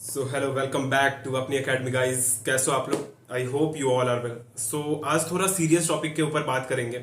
So hello welcome back to अपनी academy guys. कैसे हो आप लोग? I hope you all are well. So आज थोड़ा सीरियस टॉपिक के ऊपर बात करेंगे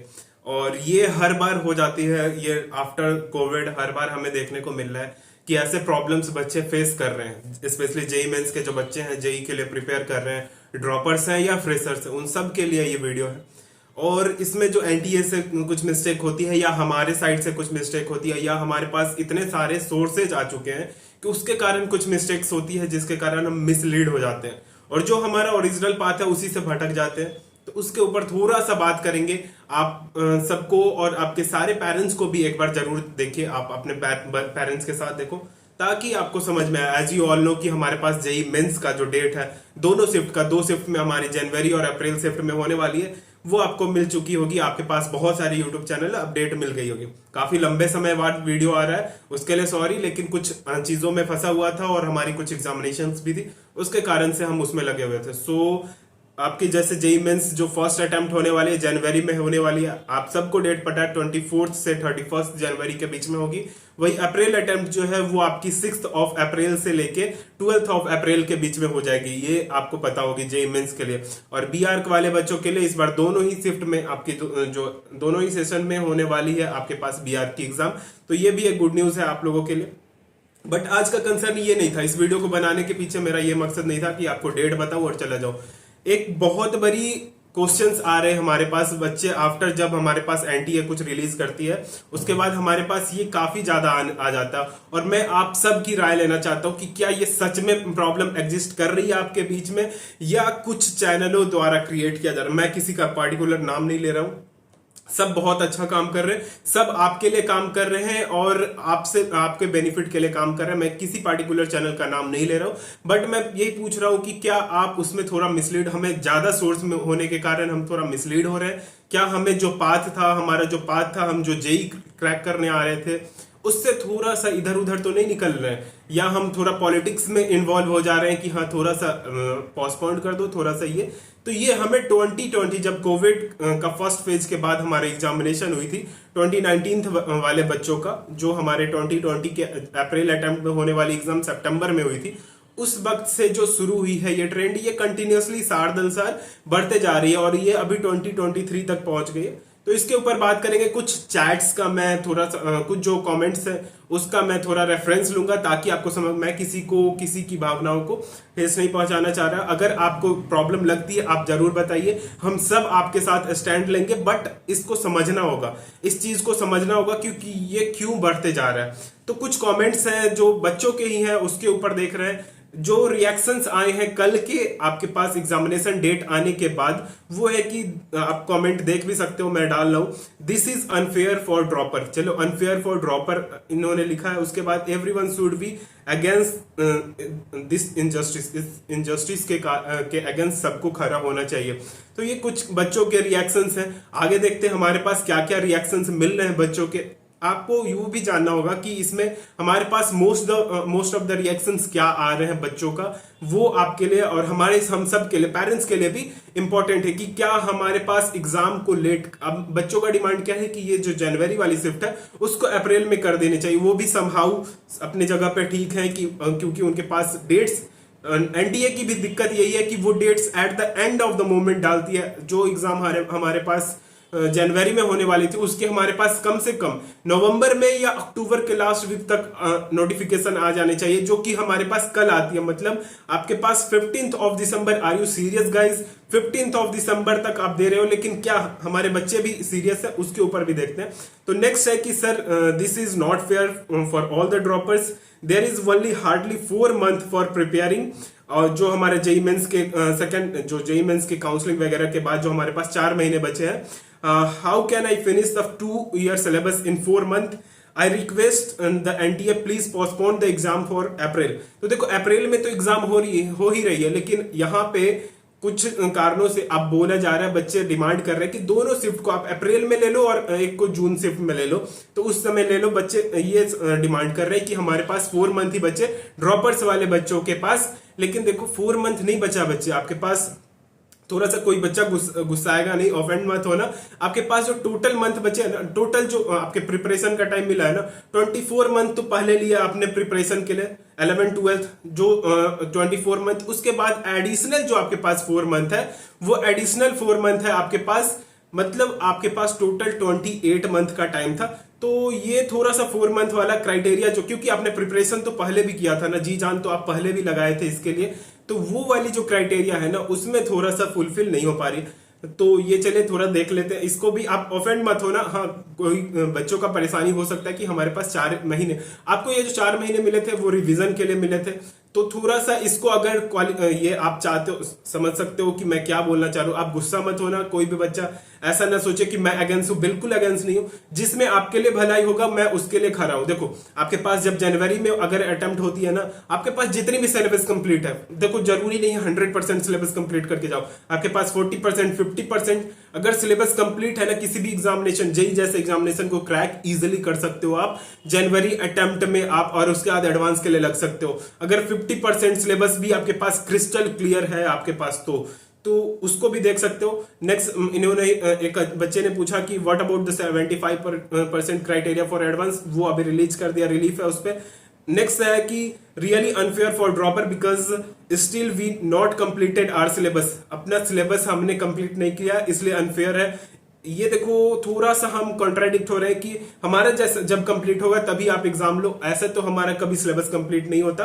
और ये हर बार हो जाती है। ये आफ्टर कोविड हर बार हमें देखने को मिल रहा है कि ऐसे प्रॉब्लम्स बच्चे फेस कर रहे हैं। स्पेशली जेई मेंस के जो बच्चे हैं, जेई के लिए प्रिपेयर कर रहे हैं, ड्रॉपर्स हैं या फ्रेशर्स हैं, उन सब के लिए ये वीडियो है। और इसमें जो एनटीए से कुछ मिस्टेक होती है या हमारे साइड से कुछ मिस्टेक होती है या हमारे पास इतने सारे सोर्सेज आ चुके हैं कि उसके कारण कुछ मिस्टेक्स होती है जिसके कारण हम मिसलीड हो जाते हैं और जो हमारा ओरिजिनल पाथ है उसी से भटक जाते हैं। तो उसके ऊपर थोड़ा सा बात करेंगे। आप सबको और आपके सारे पेरेंट्स को भी एक बार जरूर देखिए। आप अपने पेरेंट्स के साथ देखो ताकि आपको समझ में आए। एज यू ऑल नो कि हमारे पास जेई मेंस का जो डेट है दोनों शिफ्ट का, दो शिफ्ट में हमारी जनवरी और अप्रैल शिफ्ट में होने वाली है, वो आपको मिल चुकी होगी। आपके पास बहुत सारे यूट्यूब चैनल अपडेट मिल गई होगी। काफी लंबे समय बाद वीडियो आ रहा है, उसके लिए सॉरी, लेकिन कुछ चीजों में फंसा हुआ था और हमारी कुछ एग्जामिनेशंस भी थी, उसके कारण से हम उसमें लगे हुए थे। सो आपकी जैसे जेई मेंस जो फर्स्ट अटेम्प्ट होने वाली है जनवरी में होने वाली है, आप सबको डेट पता है 24 से 31 जनवरी के बीच में होगी। वही अप्रैल अटेम्प्ट जो है वो आपकी 6 ऑफ अप्रैल से लेके 12 ऑफ अप्रैल के बीच में हो जाएगी। ये आपको पता होगी जेई मेंस के लिए। और बी आर्क वाले बच्चों के लिए इस बार दोनों ही शिफ्ट में आपकी जो दोनों ही सेशन में होने वाली है आपके पास बी आर्क की एग्जाम। तो ये भी एक गुड न्यूज है आप लोगों के लिए। बट आज का कंसर्न ये नहीं था। इस वीडियो को बनाने के पीछे मेरा ये मकसद नहीं था कि आपको डेट बताऊं और चला जाओ। एक बहुत बड़ी क्वेश्चंस आ रहे हैं हमारे पास बच्चे आफ्टर, जब हमारे पास एनटीए कुछ रिलीज करती है उसके बाद हमारे पास ये काफी ज्यादा आ जाता है। और मैं आप सब की राय लेना चाहता हूं कि क्या ये सच में प्रॉब्लम एग्जिस्ट कर रही है आपके बीच में या कुछ चैनलों द्वारा क्रिएट किया जा रहा है। मैं किसी का पार्टिकुलर नाम नहीं ले रहा हूं, सब बहुत अच्छा काम कर रहे हैं, सब आपके लिए काम कर रहे हैं और आपसे आपके बेनिफिट के लिए काम कर रहे हैं। मैं किसी पार्टिकुलर चैनल का नाम नहीं ले रहा हूं, बट मैं यही पूछ रहा हूं कि क्या आप उसमें थोड़ा मिसलीड, हमें ज्यादा सोर्स में होने के कारण हम थोड़ा मिसलीड हो रहे हैं? क्या हमें जो पाथ था, हमारा जो पाथ था, हम जो जेई क्रैक करने आ रहे थे उससे थोड़ा सा इधर उधर तो नहीं निकल रहे हैं, या हम थोड़ा पॉलिटिक्स में इन्वॉल्व हो जा रहे हैं कि हाँ थोड़ा सा पोस्टपोन कर दो थोड़ा सा ये। तो ये हमें 2020 जब कोविड का फर्स्ट फेज के बाद हमारी एग्जामिनेशन हुई थी 2019 वाले बच्चों का, जो हमारे 2020 के अप्रैल अटेम्प्ट में होने वाली एग्जाम सितंबर में हुई थी, उस वक्त से जो शुरू हुई है ये ट्रेंड, ये कंटिन्यूअसली साल दर साल बढ़ते जा रही है और ये अभी 2023 तक पहुंच गई है। तो इसके ऊपर बात करेंगे। कुछ चैट्स का मैं थोड़ा सा कुछ जो कमेंट्स है उसका मैं थोड़ा रेफरेंस लूंगा ताकि आपको समझ, मैं किसी की भावनाओं को ठेस नहीं पहुंचाना चाह रहा। अगर आपको प्रॉब्लम लगती है आप जरूर बताइए, हम सब आपके साथ स्टैंड लेंगे। बट इसको समझना होगा, इस चीज को समझना होगा क्योंकि ये क्यों बढ़ते जा रहा है। तो कुछ कमेंट्स हैं जो बच्चों के ही हैं, उसके ऊपर देख रहे हैं। जो रिएक्शंस आए हैं कल के आपके पास एग्जामिनेशन डेट आने के बाद, वो है कि आप कमेंट देख भी सकते हो, मैं डाल रहा हूं, this is unfair for dropper. चलो, अनफेयर फॉर ड्रॉपर इन्होंने लिखा है, उसके बाद everyone should be against this injustice, इस इनजस्टिस के अगेंस्ट सबको खड़ा होना चाहिए। तो ये कुछ बच्चों के रिएक्शंस हैं। आगे देखते हैं हमारे पास क्या क्या रिएक्शंस मिल रहे हैं बच्चों के। आपको यू भी जानना होगा कि इसमें हमारे पास मोस्ट ऑफ द रिएक्शंस क्या आ रहे हैं बच्चों का, वो आपके लिए और हम सब के लिए, पेरेंट्स के लिए भी इंपॉर्टेंट है कि क्या हमारे पास एग्जाम को लेट, अब बच्चों का डिमांड क्या है कि ये जो जनवरी वाली शिफ्ट है उसको अप्रैल में कर देनी चाहिए। वो भी समहाउ अपनी जगह पे ठीक है कि क्योंकि उनके पास डेट्स, एनटीए की भी दिक्कत यही है कि वो dates at the end of the moment डालती है। जो एग्जाम हमारे पास जनवरी में होने वाली थी उसके हमारे पास कम से कम नवंबर में या अक्टूबर के लास्ट वीक तक नोटिफिकेशन आ जाने चाहिए, जो कि हमारे पास कल आती है। मतलब आपके पास 15th of December, are you serious guys? 15th of December तक आप दे रहे हो, लेकिन क्या हमारे बच्चे भी सीरियस है? उसके ऊपर भी देखते हैं। तो नेक्स्ट है कि sir this is not fair for all the droppers, there is only hardly 4 month for preparing. और जो हमारे जेई मेंस के जो जेई मेंस के काउंसलिंग वगैरह के बाद जो हमारे पास 4 महीने बचे हैं, how can I finish the 2 year syllabus in 4 month? I request the NTA please postpone the exam for अप्रैल। तो देखो, अप्रैल में तो एग्जाम हो ही रही है, लेकिन यहाँ पे कुछ कारणों से अब बोला जा रहा है, बच्चे डिमांड कर रहे हैं कि दोनों शिफ्ट को आप अप्रैल में ले लो और एक को जून शिफ्ट में ले लो। तो उस समय ले लो। बच्चे ये डिमांड कर रहे हैं कि हमारे पास 4 मंथ ही बचे ड्रॉपर्स वाले बच्चों के पास। लेकिन देखो, 4 मंथ नहीं बचा बच्चे आपके पास। थोड़ा सा कोई बच्चा गुस्साएगा नहीं, ऑफेंड मत होना। आपके पास जो टोटल मंथ बचे ना, टोटल जो आपके प्रिपरेशन का टाइम मिला है ना, 24 मंथ तो पहले लिया आपने प्रिपरेशन के लिए। 11 12 जो 24 मंथ, उसके बाद एडिशनल जो आपके पास 4 मंथ है वो एडिशनल 4 मंथ है आपके पास, मतलब आपके पास टोटल 28 मंथ का टाइम था। तो ये थोड़ा सा 4 मंथ वाला क्राइटेरिया, जो क्योंकि आपने प्रिपरेशन तो पहले भी किया था ना, जी जान तो आप पहले भी लगाए थे इसके लिए, तो वो वाली जो क्राइटेरिया है ना उसमें थोड़ा सा फुलफिल नहीं हो पा रही। तो ये चले थोड़ा देख लेते हैं इसको भी, आप ऑफेंड मत होना। हाँ, कोई बच्चों का परेशानी हो सकता है कि हमारे पास 4 महीने, आपको ये जो 4 महीने मिले थे वो रिवीजन के लिए मिले थे, तो थोड़ा सा इसको अगर ये आप चाहते हो, समझ सकते हो कि मैं क्या बोलना चाह रहा हूँ। आप गुस्सा मत होना, कोई भी बच्चा ऐसा ना सोचे कि मैं अगेंस्ट हूँ, बिल्कुल अगेंस्ट नहीं हूँ। जिसमें आपके लिए भलाई होगा मैं उसके लिए खड़ा हूँ। देखो आपके पास जब जनवरी में अगर अटेम्प्ट होती है ना, आपके पास जितनी भी सिलेबस कंप्लीट है, देखो जरूरी नहीं है 100% सिलेबस कंप्लीट करके जाओ, आपके पास 40% 50% अगर सिलेबस कंप्लीट है ना, किसी भी एग्जामिनेशन, जेई जैसे एग्जामिनेशन को क्रैक इजिली कर सकते हो आप जनवरी अटेम्प्ट में आप, और उसके बाद एडवांस के लिए लग सकते हो। अगर 50% सिलेबस भी आपके पास क्रिस्टल क्लियर है आपके पास, तो उसको भी देख सकते हो। नेक्स्ट इन्होंने एक बच्चे ने पूछा कि what about the 75% criteria for advance, वो अभी रिलीज कर दिया, रिलीफ है उस पर। नेक्स्ट है कि really unfair for dropper because still we not completed our syllabus, अपना सिलेबस हमने कंप्लीट नहीं किया इसलिए अनफेयर है। ये देखो थोड़ा सा हम कॉन्ट्राडिक्ट हो रहे हैं कि हमारा जैसे जब कंप्लीट होगा तभी आप एग्जाम लो, ऐसे तो हमारा कभी सिलेबस कंप्लीट नहीं होता।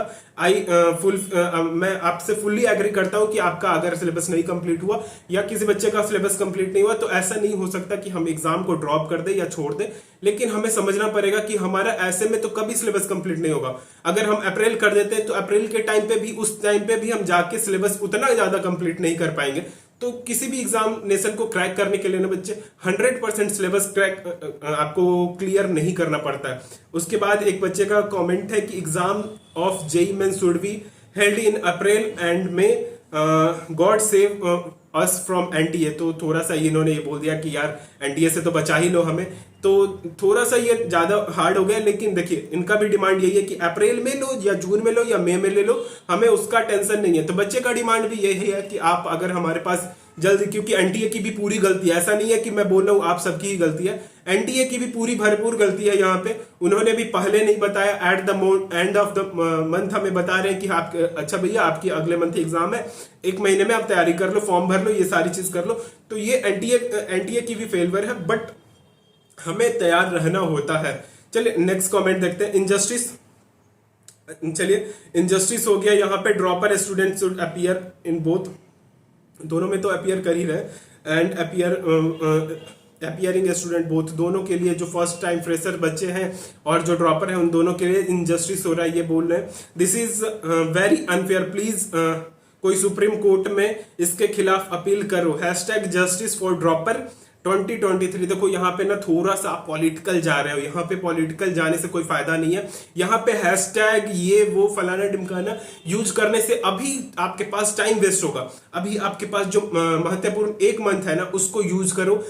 मैं आपसे फुल्ली एग्री करता हूं कि आपका अगर सिलेबस नहीं कंप्लीट हुआ या किसी बच्चे का सिलेबस कंप्लीट नहीं हुआ तो ऐसा नहीं हो सकता कि हम एग्जाम को ड्रॉप कर दे या छोड़ दे, लेकिन हमें समझना पड़ेगा कि हमारा ऐसे में तो कभी सिलेबस कंप्लीट नहीं होगा। अगर हम अप्रैल कर देते हैं तो अप्रैल के टाइम पे भी, उस टाइम पे भी हम जाके सिलेबस उतना ज्यादा कंप्लीट नहीं कर पाएंगे। तो किसी भी एग्जामिनेशन को क्रैक करने के लिए ना बच्चे 100% सिलेबस क्रैक आपको क्लियर नहीं करना पड़ता है। उसके बाद एक बच्चे का कमेंट है कि exam of JEE Mains should be held in April and May God save us from NTA. तो थोड़ा सा इन्होंने ये बोल दिया कि यार एनटीए से तो बचा ही लो हमें, तो थोड़ा सा ये ज्यादा हार्ड हो गया। लेकिन देखिए इनका भी डिमांड यही है कि अप्रैल में लो या जून में लो या मई में ले लो, हमें उसका टेंशन नहीं है। तो बच्चे का डिमांड भी यही है कि आप अगर हमारे पास जल्दी, क्योंकि एनटीए की भी पूरी गलती है, ऐसा नहीं है कि मैं बोल रहा हूं आप सबकी ही गलती है, एनटीए की भी पूरी भरपूर गलती है यहाँ पे। उन्होंने भी पहले नहीं बताया, eight the end of the month हमें बता रहे हैं कि आप अच्छा भैया आपकी अगले मंथ एग्जाम है, 1 महीने में आप तैयारी कर लो, फॉर्म भर लो, ये सारी चीज कर लो। तो ये एनटीए की भी फेलियर है, बट हमें तैयार रहना होता है। चलिए नेक्स्ट कमेंट देखते हैं। इनजस्टिस, चलिए इनजस्टिस हो गया यहाँ पे, dropper student should appear in both, दोनों में तो अपीयर कर ही रहे, एंड अपीयरिंग स्टूडेंट बोथ, दोनों के लिए जो फर्स्ट टाइम फ्रेशर बच्चे हैं और जो ड्रॉपर हैं उन दोनों के लिए इनजस्टिस हो रहा है, ये बोल रहे हैं। This is very unfair, please कोई सुप्रीम कोर्ट में इसके खिलाफ अपील करो, #जस्टिस फॉर ड्रॉपर 2023। देखो यहाँ पे ना थोड़ा सा आप पॉलिटिकल जा रहे हो, यहाँ पे पॉलिटिकल जाने से कोई फायदा नहीं है। यहाँ पे हैशटैग ये वो फलाना ढिमकाना यूज करने से अभी आपके पास टाइम वेस्ट होगा। अभी आपके पास जो महत्वपूर्ण 1 मंथ है ना उसको यूज करो,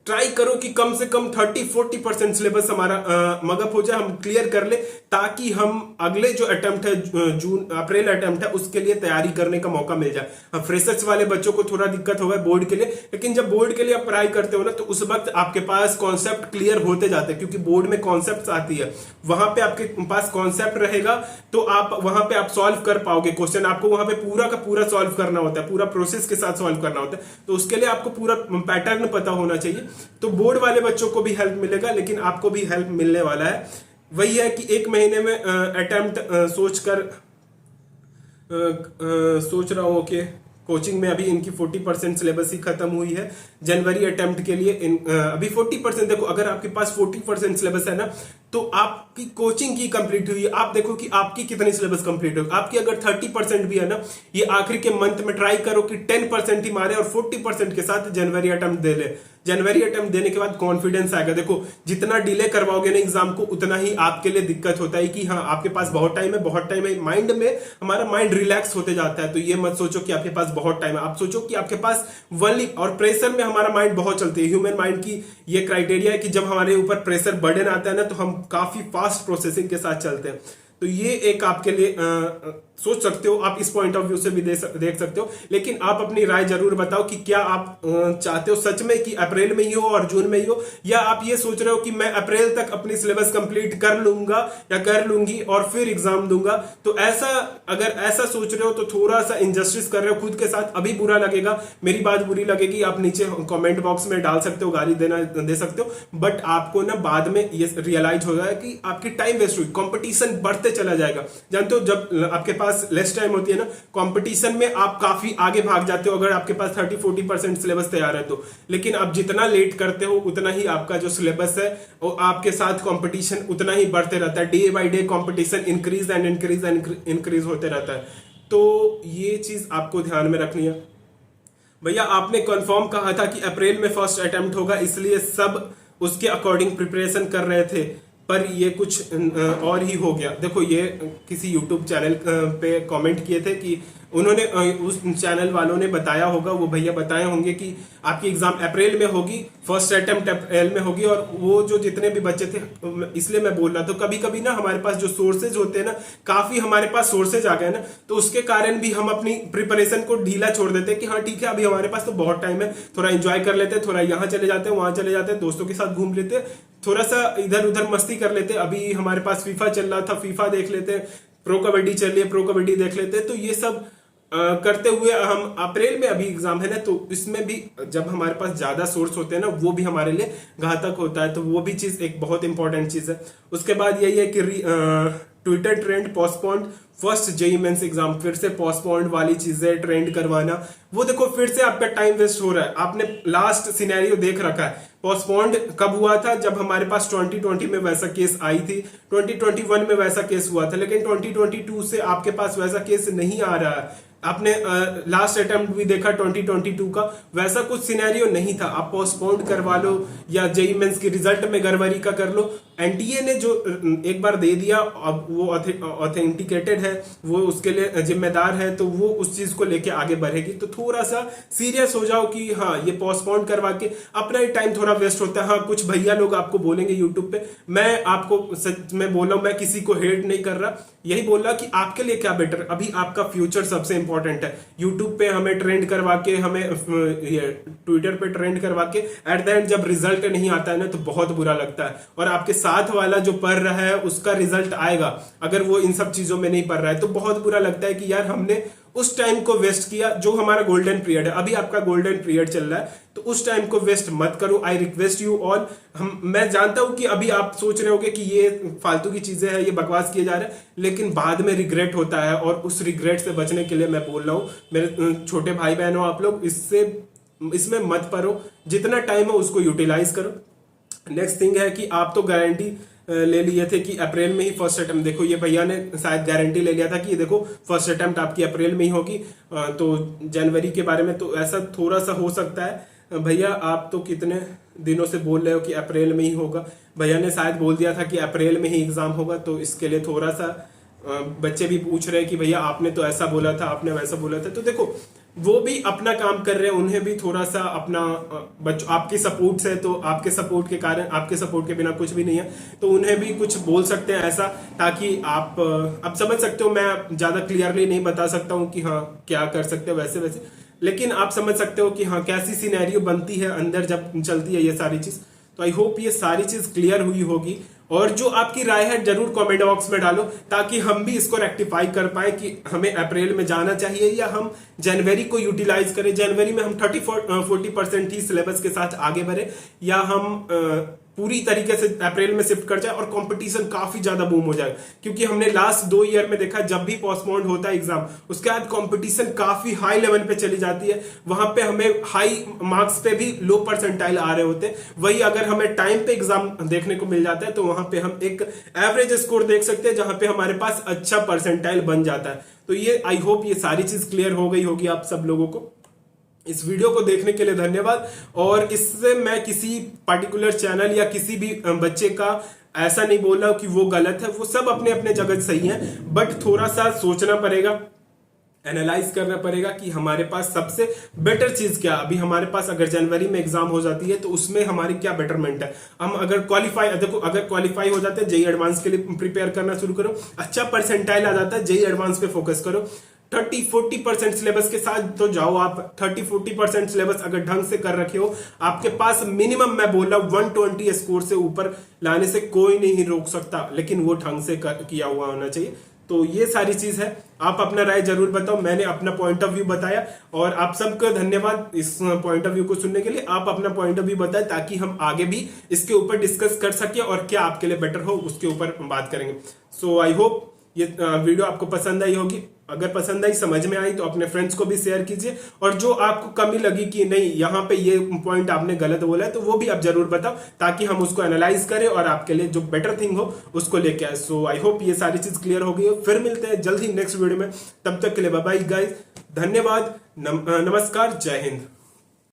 ट्राई करो कि कम से कम 30-40% सिलेबस हमारा मगअप हो जाए, हम क्लियर कर ले, ताकि हम अगले जो अटेम्प्ट है जून अप्रैल अटेम्प्ट है उसके लिए तैयारी करने का मौका मिल जाए। हम फ्रेशर्स वाले बच्चों को थोड़ा दिक्कत होगा बोर्ड के लिए, लेकिन जब बोर्ड के लिए आप पढ़ाई करते हो ना तो उस वक्त आपके पास कॉन्सेप्ट क्लियर होते जाते हैं, क्योंकि बोर्ड में कॉन्सेप्ट आती है, वहां पे आपके पास कॉन्सेप्ट रहेगा तो आप वहां पे आप सॉल्व कर पाओगे क्वेश्चन। आपको वहां पे पूरा का पूरा सॉल्व करना होता है, पूरा प्रोसेस के साथ सॉल्व करना होता है, तो उसके लिए आपको पूरा पैटर्न पता होना चाहिए। तो बोर्ड वाले बच्चों को भी हेल्प मिलेगा, लेकिन आपको भी हेल्प मिलने वाला है। वही है कि 1 महीने में अटेम्प्ट सोच रहा हूं कि कोचिंग में अभी इनकी 40% सिलेबस ही खत्म हुई है जनवरी अटेम्प्ट के लिए। अभी 40%, देखो अगर आपके पास 40% सिलेबस है ना तो आपकी कोचिंग की कंप्लीट हुई है। आप देखो कि आपकी कितनी सिलेबस कंप्लीट होगी। आपकी अगर 30% भी है ना, ये आखिरी के मंथ में ट्राई करो कि 10% ही मारे और 40% के साथ जनवरी अटेम्प्ट दे ले। जनवरी अटेम्प्ट देने के बाद कॉन्फिडेंस आएगा। देखो जितना डिले करवाओगे ना एग्जाम को उतना ही आपके लिए दिक्कत होता है कि हाँ आपके पास बहुत टाइम है, बहुत टाइम है, माइंड में हमारा माइंड रिलैक्स होते जाता है। तो ये मत सोचो कि आपके पास बहुत टाइम है, आप सोचो कि आपके पास वनली, और प्रेशर में हमारा माइंड बहुत चलती है। ह्यूमन माइंड की ये क्राइटेरिया है कि जब हमारे ऊपर प्रेशर बर्डन आता है ना तो हम काफी फास्ट प्रोसेसिंग के साथ चलते हैं। तो ये एक आपके लिए सोच सकते हो, आप इस पॉइंट ऑफ व्यू से भी देख सकते हो, लेकिन आप अपनी राय जरूर बताओ कि क्या आप चाहते हो सच में कि अप्रैल में ही हो और जून में ही हो, या आप ये सोच रहे हो कि मैं अप्रैल तक अपनी सिलेबस कंप्लीट कर लूंगा या कर लूंगी और फिर एग्जाम दूंगा। तो ऐसा, अगर ऐसा सोच रहे हो तो थोड़ा सा इनजस्टिस कर रहे हो खुद के साथ। अभी बुरा लगेगा, मेरी बात बुरी लगेगी, आप नीचे कमेंट बॉक्स में डाल सकते हो, गाली दे सकते हो, बट आपको ना बाद में ये रियलाइज होगा कि आपकी टाइम वेस्ट हुई, कंपटीशन बढ़ते चला जाएगा। जानते हो जब आपके पास लेस टाइम होती है ना, कंपटीशन में आप काफी आगे भाग जाते हो अगर आपके पास 30-40% सिलेबस तैयार है तो। लेकिन आप जितना लेट करते हो उतना ही आपका जो सिलेबस है और आपके साथ कंपटीशन उतना ही बढ़ते रहता है। Day by day competition increase and increase and increase होते रहता है। तो ये चीज आपको ध्यान में रखनी है। भैया आपने कंफर्म कहा था कि अप्रैल में फर्स्ट अटेम्प्ट होगा, इसलिए सब उसके अकॉर्डिंग प्रिपरेशन कर रहे थे, पर ये कुछ और ही हो गया। देखो ये किसी यूट्यूब चैनल पे कमेंट किए थे कि उन्होंने उस चैनल वालों ने बताया होगा, वो भैया बताए होंगे कि आपकी एग्जाम अप्रैल में होगी, फर्स्ट अटेम्प्ट अप्रैल में होगी। और वो जो जितने भी बच्चे थे, इसलिए मैं बोल रहा था, कभी कभी ना हमारे पास जो सोर्सेज होते हैं ना, काफी हमारे पास सोर्सेज आ गए ना, तो उसके कारण भी हम अपनी प्रिपरेशन को ढीला छोड़ देते हैं कि हाँ ठीक है अभी हमारे पास तो बहुत टाइम है, थोड़ा एंजॉय कर लेते हैं, थोड़ा यहाँ चले जाते हैं वहां चले जाते हैं, दोस्तों के साथ घूम लेते हैं, थोड़ा सा इधर उधर मस्ती कर लेते हैं। अभी हमारे पास फीफा चल रहा था, फीफा देख लेते हैं, प्रो कबड्डी चल रही है, प्रो कबड्डी देख लेते हैं। तो ये सब करते हुए हम अप्रैल में अभी एग्जाम है ना, तो इसमें भी जब हमारे पास ज्यादा सोर्स होते हैं ना, वो भी हमारे लिए घातक होता है। तो वो भी चीज एक बहुत इंपॉर्टेंट चीज है। उसके बाद यही है कि Twitter trend postponed first JEE Mains exam, फिर से पोस्टपोन्ड वाली चीजें ट्रेंड करवाना, वो देखो फिर से आपका टाइम वेस्ट हो रहा है। आपने लास्ट सिनेरियो देख रखा है, पोस्टपोन्ड कब हुआ था, जब हमारे पास 2020 में वैसा केस आई थी, 2021 में वैसा केस हुआ था, लेकिन 2022 से आपके पास वैसा केस नहीं आ रहा है। आपने लास्ट अटेम्प्ट भी देखा 2022 का, वैसा कुछ सिनेरियो नहीं था। आप पोस्टपोन्ड करवा लो या जेईई मेंस के रिजल्ट में गड़बड़ी का कर लो। एनटीए ने जो एक बार दे दिया, अब वो ऑथेंटिकेटेड है, वो उसके लिए जिम्मेदार है, तो वो उस चीज को लेके आगे बढ़ेगी। तो थोड़ा सा सीरियस हो जाओ कि हाँ ये पोस्टपोन्ड करवा के अपना ही टाइम थोड़ा वेस्ट होता है। हाँ कुछ भैया लोग आपको बोलेंगे यूट्यूब पे, मैं आपको सच में बोल रहा हूं, मैं किसी को हेट नहीं कर रहा, यही बोल रहा कि आपके लिए क्या बेटर, अभी आपका फ्यूचर सबसे इंपॉर्टेंट है। यूट्यूब पे हमें ट्रेंड करवा के, हमें ये ट्विटर पे ट्रेंड करवा के, एट द एंड जब रिजल्ट नहीं आता है ना, तो बहुत बुरा लगता है। और आपके साथ वाला जो पढ़ रहा है उसका रिजल्ट आएगा, अगर वो इन सब चीजों में नहीं पढ़ रहा है, तो बहुत बुरा लगता है कि यार हमने उस टाइम को वेस्ट किया जो हमारा गोल्डन पीरियड है। अभी आपका गोल्डन पीरियड चल रहा है, तो उस टाइम को वेस्ट मत करो। I request you all. मैं जानता हूं कि अभी आप सोच रहे होगे कि ये फालतू की चीजें हैं, ये बकवास किए जा रहे हैं, लेकिन बाद में रिग्रेट होता है, और उस रिग्रेट से बचने के लिए मैं बोल रहा हूं, मेरे छोटे भाई बहन हो आप लोग, इसमें मत पढ़ो, जितना टाइम है उसको यूटिलाइज करो। नेक्स्ट थिंग है कि आप तो गारंटी ले लिए थे कि अप्रैल में ही फर्स्ट अटेम्प्ट, देखो ये भैया ने शायद गारंटी ले लिया था कि ये देखो फर्स्ट अटेम्प्ट आपकी अप्रैल में ही होगी, तो जनवरी के बारे में तो ऐसा थोड़ा सा हो सकता है। भैया आप तो कितने दिनों से बोल रहे हो कि अप्रैल में ही होगा, भैया ने शायद बोल दिया था कि अप्रैल में ही एग्जाम होगा, तो इसके लिए थोड़ा सा बच्चे भी पूछ रहे हैं कि भैया आपने तो ऐसा बोला था, आपने वैसा बोला था। तो देखो वो भी अपना काम कर रहे हैं, उन्हें भी थोड़ा सा अपना आपकी सपोर्ट से, तो आपके सपोर्ट के कारण, आपके सपोर्ट के बिना कुछ भी नहीं है, तो उन्हें भी कुछ बोल सकते हैं ऐसा, ताकि आप समझ सकते हो। मैं ज्यादा क्लियरली नहीं बता सकता हूँ कि हाँ क्या कर सकते हो वैसे वैसे, लेकिन आप समझ सकते हो कि हाँ कैसी सिनेरियो बनती है अंदर जब चलती है ये सारी चीज। तो आई होप ये सारी चीज क्लियर हुई होगी, और जो आपकी राय है जरूर कमेंट बॉक्स में डालो, ताकि हम भी इसको रेक्टिफाई कर पाए कि हमें अप्रैल में जाना चाहिए या हम जनवरी को यूटिलाइज करें, जनवरी में हम 30-40% ही सिलेबस के साथ आगे बढ़े, या हम पूरी तरीके से अप्रैल में शिफ्ट कर जाए और कंपटीशन काफी ज्यादा बूम हो जाए। क्योंकि हमने लास्ट 2 ईयर में देखा, जब भी पोस्टपोन्ड होता है एग्जाम, उसके बाद कंपटीशन काफी हाई लेवल पे चली जाती है, वहां पे हमें हाई मार्क्स पे भी लो परसेंटाइल आ रहे होते हैं। वही अगर हमें टाइम पे एग्जाम देखने को मिल जाता है, तो वहां पे हम एक एवरेज स्कोर देख सकते हैं, जहां पे हमारे पास अच्छा परसेंटाइल बन जाता है। तो ये आई होप ये सारी चीज क्लियर हो गई होगी आप सब लोगों को। इस वीडियो को देखने के लिए धन्यवाद। और इससे मैं किसी पर्टिकुलर चैनल या किसी भी बच्चे का ऐसा नहीं बोल रहा कि वो गलत है, वो सब अपने अपने जगह सही है, बट थोड़ा सा सोचना पड़ेगा एनालाइज करना पड़ेगा कि हमारे पास सबसे बेटर चीज क्या। अभी हमारे पास अगर जनवरी में एग्जाम हो जाती है तो उसमें हमारी क्या बेटरमेंट है। हम अगर क्वालिफाई, देखो अगर क्वालिफाई हो जाते हैं जेई एडवांस के लिए प्रिपेयर करना शुरू करो, अच्छा परसेंटाइल आ जाता है जेई एडवांस पे फोकस करो। 30-40% सिलेबस के साथ तो जाओ आप। 30-40% सिलेबस अगर ढंग से कर रखे हो, आपके पास मिनिमम मैं बोल रहा हूं 120 स्कोर से ऊपर लाने से कोई नहीं रोक सकता, लेकिन वो ढंग से किया हुआ होना चाहिए। तो ये सारी चीज है। आप अपना राय जरूर बताओ, मैंने अपना पॉइंट ऑफ व्यू बताया और आप सबका धन्यवाद इस पॉइंट ऑफ व्यू को सुनने के लिए। आप अपना पॉइंट ऑफ व्यू बताएं ताकि हम आगे भी इसके ऊपर डिस्कस कर सके और क्या आपके लिए बेटर हो उसके ऊपर बात करेंगे। सो आई होप ये वीडियो आपको पसंद आई होगी। अगर पसंद आई, समझ में आई, तो अपने फ्रेंड्स को भी शेयर कीजिए। और जो आपको कमी लगी कि नहीं यहाँ पे ये पॉइंट आपने गलत बोला है, तो वो भी आप जरूर बताओ ताकि हम उसको एनालाइज करें और आपके लिए जो बेटर थिंग हो उसको लेके आए। सो आई होप ये सारी चीज क्लियर हो गई हो। फिर मिलते हैं जल्द ही नेक्स्ट वीडियो में, तब तक के लिए बाय बाय गाइस, धन्यवाद, नमस्कार, जय हिंद।